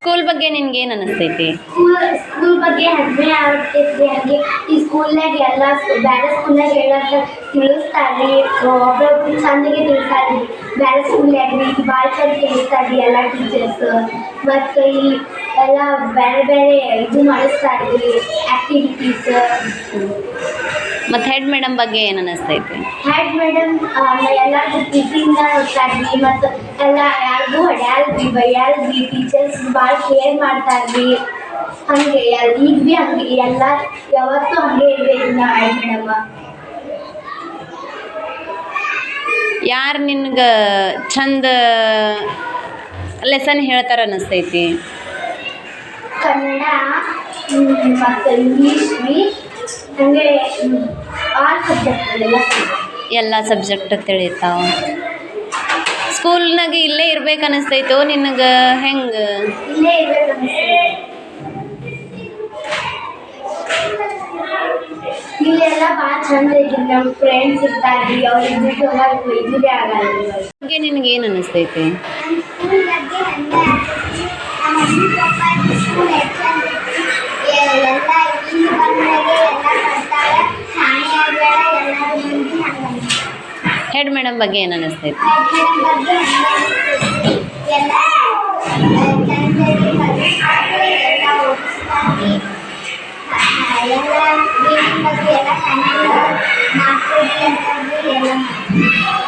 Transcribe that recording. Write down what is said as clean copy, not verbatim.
School ಬಗ್ಗೆ ನಿನ್ಗೇನು ಅನಿಸ್ತೈತಿ? School ಬಗ್ಗೆ ಹೆಮ್ಮೆ ಆಗ್ತೈತಿ. ಹಾಗೆ ಈ ಸ್ಕೂಲ್ನಾಗ ಎಲ್ಲ ಬೇರೆ ಸ್ಕೂಲ್ನಾಗ ಹೇಳೋದು ತಿಳಿಸ್ತಾರ್ರಿ, ಒಬ್ಬೊಬ್ರು ಚಂದಿಗೆ ತಿಳಿಸ್ತಾರ್ರಿ. ಬೇರೆ ಸ್ಕೂಲ್ನಾಗ ರೀ ಭಾಳ ಚಂದ ತಿಳಿಸ್ತಾರ್ರಿ ಎಲ್ಲ ಟೀಚರ್ಸ್. ಮತ್ತು ಈ ಎಲ್ಲ ಬೇರೆ ಬೇರೆ ಇದು ಮಾಡಿಸ್ತಾರ್ರಿ ಆ್ಯಕ್ಟಿವಿಟೀಸ್. ಮತ್ತು ಹೆಡ್ ಮೇಡಮ್ ಬಗ್ಗೆ ಏನು ಅನಿಸ್ತೈತಿ? ಹೆಡ್ ಮೇಡಮ್ ಎಲ್ಲರಿಗೂ ಪ್ರೀತಿಯಿಂದ ನೋಡ್ತಾರ್ರಿ. ಮತ್ತು ಎಲ್ಲ ಯಾರಿಗೂ ಹೊಡ್ಯಾಲ್ರಿ ಬೈಯಾಲ್ರಿ. ಟೀಚರ್ಸ್ ಭಾಳ ಕೇರ್ ಮಾಡ್ತಾರ್ರಿ. ಹಾಗೆ ಈಗ ಭೀ ಹಂಗೆ ಎಲ್ಲ ಯಾವತ್ತೂ ಹಾಗೆ ಇರ್ಬೇಕು ನಾವು ಹೆಡ್ ಮೇಡಮ್. ಯಾರು ನಿನ್ಗೆ ಚಂದ ಲೆಸನ್ ಹೇಳ್ತಾರೆ ಅನ್ನಿಸ್ತೈತಿ? ಕನ್ನಡ ಮತ್ತು ಇಂಗ್ಲೀಷ್ ಭೀ ಹಾಗೆ ಆಲ್ ಸಬ್ಜೆಕ್ಟ್ ಎಲ್ಲ ಸಬ್ಜೆಕ್ಟ್ ತಿಳಿತಾವ. ಸ್ಕೂಲ್ನಾಗ ಇಲ್ಲೇ ಇರ್ಬೇಕು ಅನ್ನಿಸ್ತೈತೋ ನಿನಗೆ? ಹೆಂಗೆ ಇಲ್ಲೇ ಇರ್ಬೇಕು ಅನಿಸ್ತೈತಿ. ಇಲ್ಲೆಲ್ಲ ಭಾಳ ಚಂದ ಐತಿ. ನಮ್ಮ ಫ್ರೆಂಡ್ಸ್ ಇರ್ತಾರ್ರಿ, ಅವ್ರಿಗೆ ಬಿಟ್ಟು ಹೋಗಕ್ಕೆ ಇದುವೇ ಆಗಲ್ಲ. ಬಗ್ಗೆ ನಿನಗೇನು ಅನ್ನಿಸ್ತೈತಿ? ನಮ್ಮ ಸ್ಕೂಲ್ ಬಗ್ಗೆ ಹೆಂಗೆ ಆಗ್ತೈತಿ, ನಮ್ಮ ಮಮ್ಮಿ ಪಪ್ಪ ಸ್ಕೂಲ್ ಹೆಚ್ಚಂದೈತಿ. ಎಲ್ಲ ಇಲ್ಲಿ ಬಂದಾಗ ಎಲ್ಲ ಬರ್ತಾರೆ, ಶಾಣೆ ಆಗ್ಯಾಳ ಎಲ್ಲರೂ ಮಂದಿ ಹಂಗೆ. ಹೆಡ್ ಮೇಡಮ್ ಬಗ್ಗೆ ಏನು ಅನ್ನಿಸ್ತೈತಿ? ಹೆಡ್ ಮೇಡಮ್ ಬಗ್ಗೆ ಹೆಂಗೆ ಅನಿಸ್ತೈತಿ, ಎಲ್ಲ ಚಂದಾಗಿ ಕಲಿಸ್ತಾರೆ, ಎಲ್ಲ ಓದಿಸ್ತಾರೆ. ಎಲ್ಲ ಬೇರೆ ಬಗ್ಗೆ ಎಲ್ಲ ಕನ್ನಡ ಮಾಡ್ಕೊಡಿ ಅಂತಂದು ಎಲ್ಲ ಮಾಡ್ತಾರೆ.